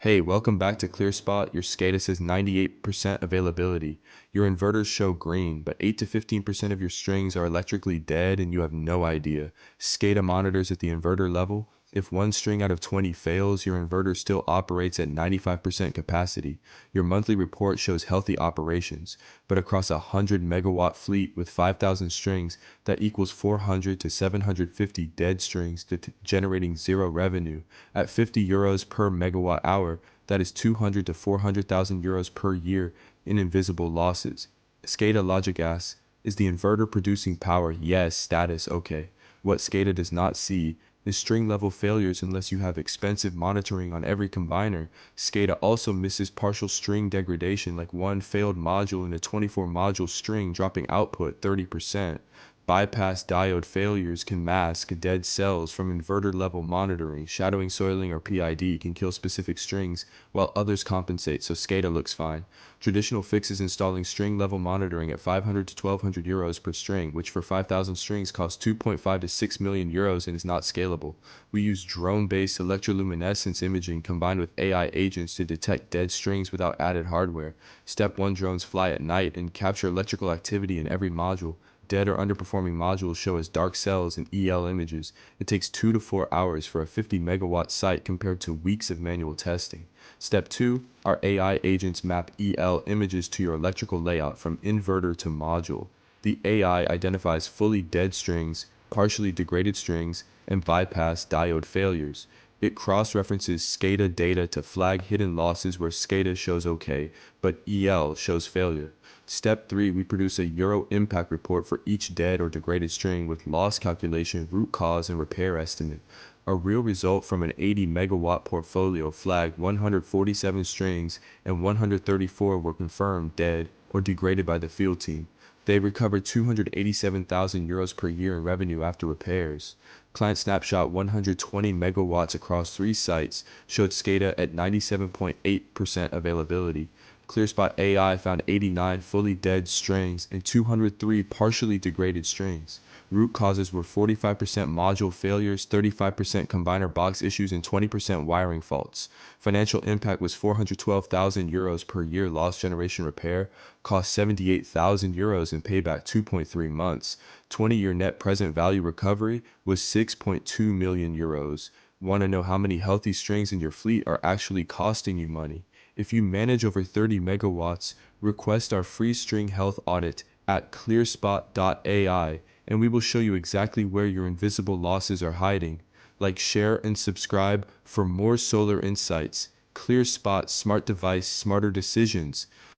Hey, welcome back to ClearSpot. Your SCADA says 98% availability. Your inverters show green, but 8 to 15% of your strings are electrically dead and you have no idea. SCADA monitors at the inverter level. If one string out of 20 fails, your inverter still operates at 95% capacity. Your monthly report shows healthy operations, but across a 100 megawatt fleet with 5,000 strings, that equals 400 to 750 dead strings generating zero revenue. At 50 euros per megawatt hour, that is 200 to 400,000 euros per year in invisible losses. SCADA logic asks, is the inverter producing power? Yes, status, okay. What SCADA does not see is string level failures unless you have expensive monitoring on every combiner. SCADA also misses partial string degradation, like one failed module in a 24 module string dropping output 30%. Bypass diode failures can mask dead cells from inverter level monitoring. Shadowing, soiling, or PID can kill specific strings, while others compensate, so SCADA looks fine. Traditional fixes installing string level monitoring at 500 to 1200 euros per string, which for 5,000 strings costs 2.5 to 6 million euros and is not scalable. We use drone-based electroluminescence imaging combined with AI agents to detect dead strings without added hardware. Step 1: drones fly at night and capture electrical activity in every module. Dead or underperforming modules show as dark cells in EL images. It takes 2 to 4 hours for a 50 megawatt site compared to weeks of manual testing. Step 2, our AI agents map EL images to your electrical layout from inverter to module. The AI identifies fully dead strings, partially degraded strings, and bypass diode failures. It cross-references SCADA data to flag hidden losses where SCADA shows okay, but EL shows failure. Step 3, we produce a Euro impact report for each dead or degraded string with loss calculation, root cause, and repair estimate. A real result from an 80 megawatt portfolio flagged 147 strings and 134 were confirmed dead or degraded by the field team. They recovered 287,000 euros per year in revenue after repairs. Client snapshot: 120 megawatts across 3 sites showed SCADA at 97.8% availability. ClearSpot AI found 89 fully dead strings and 203 partially degraded strings. Root causes were 45% module failures, 35% combiner box issues, and 20% wiring faults. Financial impact was 412,000 euros per year loss generation repair, cost 78,000 euros and payback 2.3 months. 20-year net present value recovery was 6.2 million euros. Want to know how many healthy strings in your fleet are actually costing you money? If you manage over 30 megawatts, request our free string health audit at ClearSpot.ai and we will show you exactly where your invisible losses are hiding. Like, share, and subscribe for more solar insights. ClearSpot, smart device, smarter decisions.